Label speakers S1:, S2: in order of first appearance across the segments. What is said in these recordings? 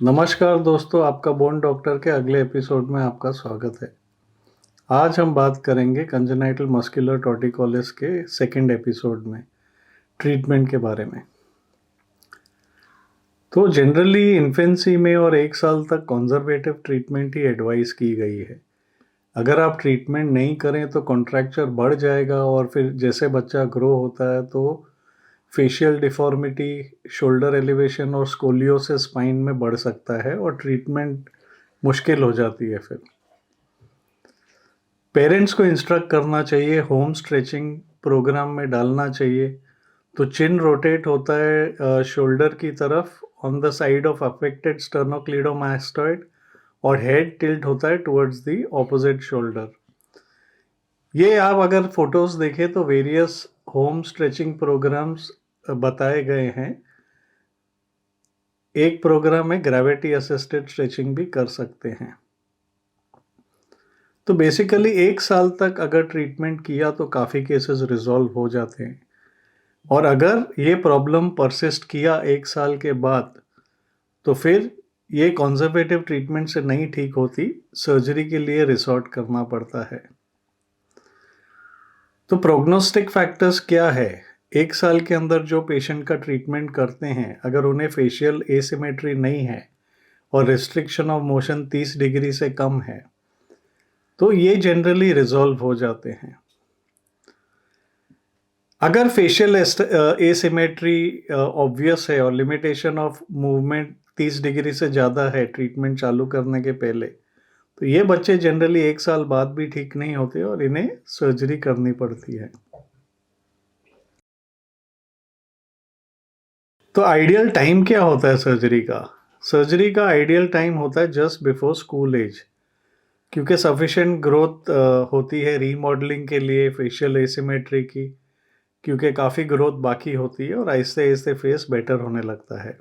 S1: नमस्कार दोस्तों, आपका बोन डॉक्टर के अगले एपिसोड में आपका स्वागत है। आज हम बात करेंगे कंजेनाइटल मस्कुलर टॉर्टिकोलिस के सेकंड एपिसोड में ट्रीटमेंट के बारे में। तो जनरली इन्फेंसी में और 1 साल तक कंजर्वेटिव ट्रीटमेंट ही एडवाइस की गई है। अगर आप ट्रीटमेंट नहीं करें तो कॉन्ट्रैक्चर बढ़ जाएगा और फिर जैसे बच्चा ग्रो होता है तो फेशियल डिफॉर्मिटी, शोल्डर एलिवेशन और स्कोलियोसिस स्पाइन में बढ़ सकता है और ट्रीटमेंट मुश्किल हो जाती है। फिर पेरेंट्स को इंस्ट्रक्ट करना चाहिए, होम स्ट्रेचिंग प्रोग्राम में डालना चाहिए। तो चिन रोटेट होता है शोल्डर की तरफ on the side of affected sternocleidomastoid और हेड टिल्ट होता है टुवर्ड्स द ऑपोजिट शोल्डर। ये आप अगर फोटोज देखें तो वेरियस होम स्ट्रेचिंग प्रोग्राम्स बताए गए हैं। एक प्रोग्राम में ग्रेविटी असिस्टेड स्ट्रेचिंग भी कर सकते हैं। तो बेसिकली 1 साल तक अगर ट्रीटमेंट किया तो काफ़ी केसेस रिजॉल्व हो जाते हैं। और अगर ये प्रॉब्लम परसिस्ट किया 1 साल के बाद तो फिर ये कंजर्वेटिव ट्रीटमेंट से नहीं ठीक होती, सर्जरी के लिए रिसोर्ट करना पड़ता है। तो प्रोग्नोस्टिक फैक्टर्स क्या है? 1 साल के अंदर जो पेशेंट का ट्रीटमेंट करते हैं, अगर उन्हें फेशियल एसिमेट्री नहीं है और रिस्ट्रिक्शन ऑफ मोशन 30 डिग्री से कम है तो ये जनरली रिजॉल्व हो जाते हैं। अगर फेशियल एसिमेट्री ऑब्वियस है और लिमिटेशन ऑफ मूवमेंट 30 डिग्री से ज़्यादा है ट्रीटमेंट चालू करने के पहले, तो ये बच्चे जनरली 1 साल बाद भी ठीक नहीं होते और इन्हें सर्जरी करनी पड़ती है। तो आइडियल टाइम क्या होता है सर्जरी का? सर्जरी का आइडियल टाइम होता है जस्ट बिफोर स्कूल एज, क्योंकि सफिशिएंट ग्रोथ होती है रीमॉडलिंग के लिए फेशियल एसिमेट्री की, क्योंकि काफ़ी ग्रोथ बाकी होती है और आहिस्ते आहिस्ते फेस बेटर होने लगता है।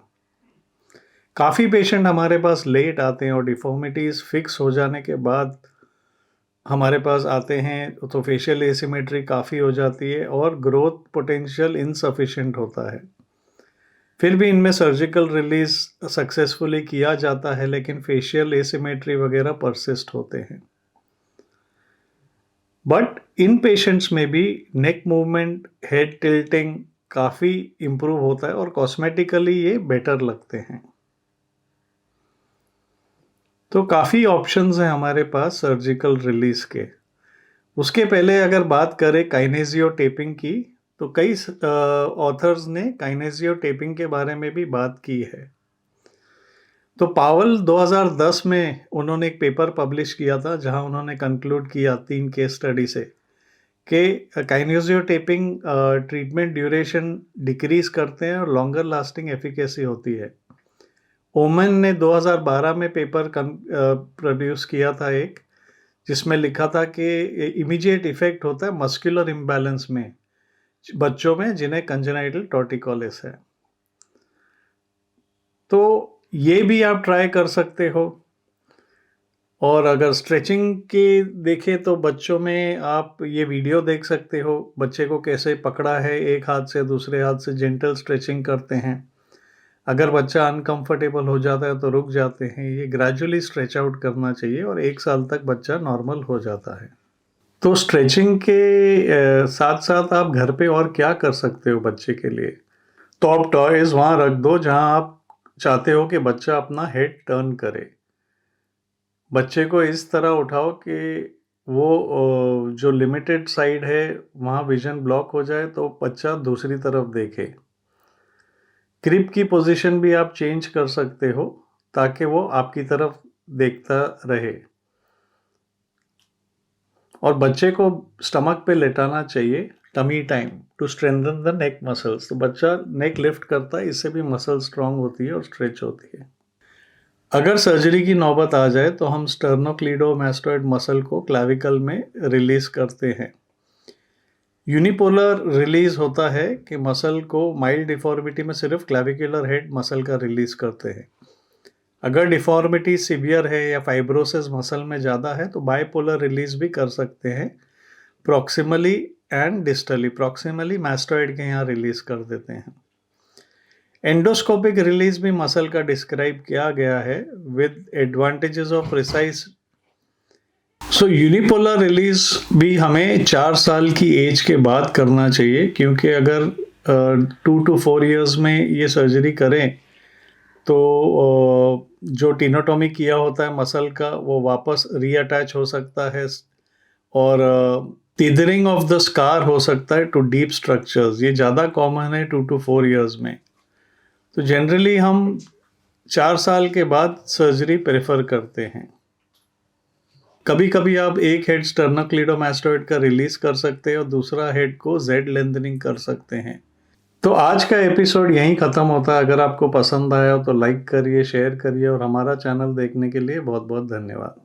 S1: काफ़ी पेशेंट हमारे पास लेट आते हैं और डिफॉर्मिटीज़ फिक्स हो जाने के बाद हमारे पास आते हैं तो फेशियल एसिमेट्री काफ़ी हो जाती है और ग्रोथ पोटेंशियल इनसफिशिएंट होता है। फिर भी इनमें सर्जिकल रिलीज सक्सेसफुली किया जाता है, लेकिन फेशियल एसिमेट्री वगैरह परसिस्ट होते हैं। बट इन पेशेंट्स में भी नेक मूवमेंट, हेड टिल्टिंग काफ़ी इम्प्रूव होता है और कॉस्मेटिकली ये बेटर लगते हैं। तो काफ़ी ऑप्शंस हैं हमारे पास सर्जिकल रिलीज के। उसके पहले अगर बात करें काइनेजियो टेपिंग की, तो कई ऑथर्स ने काइनेजियो टेपिंग के बारे में भी बात की है। तो पावल 2010 में उन्होंने एक पेपर पब्लिश किया था जहां उन्होंने कंक्लूड किया 3 केस स्टडी से कि काइनेजियो टेपिंग ट्रीटमेंट ड्यूरेशन डिक्रीज करते हैं और लॉन्गर लास्टिंग एफिकेसी होती है। ओमन ने 2012 में पेपर प्रोड्यूस किया था एक, जिसमें लिखा था कि इमीडिएट इफेक्ट होता है मस्कुलर इम्बैलेंस में बच्चों में जिन्हें कंजेनाइटल टॉर्टिकोलिस है। तो ये भी आप ट्राई कर सकते हो। और अगर स्ट्रेचिंग के देखें तो बच्चों में आप ये वीडियो देख सकते हो, बच्चे को कैसे पकड़ा है एक हाथ से दूसरे हाथ से जेंटल स्ट्रेचिंग करते हैं। अगर बच्चा अनकंफर्टेबल हो जाता है तो रुक जाते हैं। ये ग्रेजुअली स्ट्रेच आउट करना चाहिए और 1 साल तक बच्चा नॉर्मल हो जाता है। तो स्ट्रेचिंग के साथ साथ आप घर पे और क्या कर सकते हो बच्चे के लिए? तो आप टॉयज वहाँ रख दो जहाँ आप चाहते हो कि बच्चा अपना हेड टर्न करे। बच्चे को इस तरह उठाओ कि वो जो लिमिटेड साइड है वहाँ विजन ब्लॉक हो जाए तो बच्चा दूसरी तरफ देखे। ग्रिप की पोजीशन भी आप चेंज कर सकते हो ताकि वो आपकी तरफ देखता रहे। और बच्चे को स्टमक पे लेटाना चाहिए tummy time to strengthen the neck muscles. तो बच्चा नेक लिफ्ट करता है, इससे भी मसल स्ट्रांग होती है और स्ट्रेच होती है। अगर सर्जरी की नौबत आ जाए तो हम स्टर्नोक्लीडोमास्टॉइड मसल को क्लैविकल में रिलीज करते हैं। यूनिपोलर रिलीज होता है कि मसल को माइल्ड डिफॉर्मिटी में सिर्फ क्लैविकुलर हेड मसल का रिलीज करते हैं। अगर डिफॉर्मिटी सीवियर है या फाइब्रोसिस मसल में ज़्यादा है तो बाइपोलर रिलीज भी कर सकते हैं, प्रॉक्सिमली एंड डिस्टली। प्रॉक्सिमली मास्टॉइड के यहाँ रिलीज कर देते हैं। एंडोस्कोपिक रिलीज भी मसल का डिस्क्राइब किया गया है with advantages of precise. So unipolar release भी हमें 4 साल की एज के बाद करना चाहिए, क्योंकि अगर 2 to 4 इयर्स में ये सर्जरी करें तो जो टीनोटॉमी किया होता है मसल का वो वापस रीअटैच हो सकता है और टिदरिंग ऑफ द स्कार हो सकता है टू डीप स्ट्रक्चर्स। ये ज़्यादा कॉमन है 2 to 4 इयर्स में। तो जनरली हम 4 साल के बाद सर्जरी प्रेफर करते हैं। कभी कभी आप एक हेड स्टर्नोक्लीडोमास्टोइड का रिलीज कर सकते हैं और दूसरा हेड को जेड लेंथनिंग कर सकते हैं। तो आज का एपिसोड यहीं ख़त्म होता है। अगर आपको पसंद आया तो लाइक करिए, शेयर करिए और हमारा चैनल देखने के लिए बहुत बहुत धन्यवाद।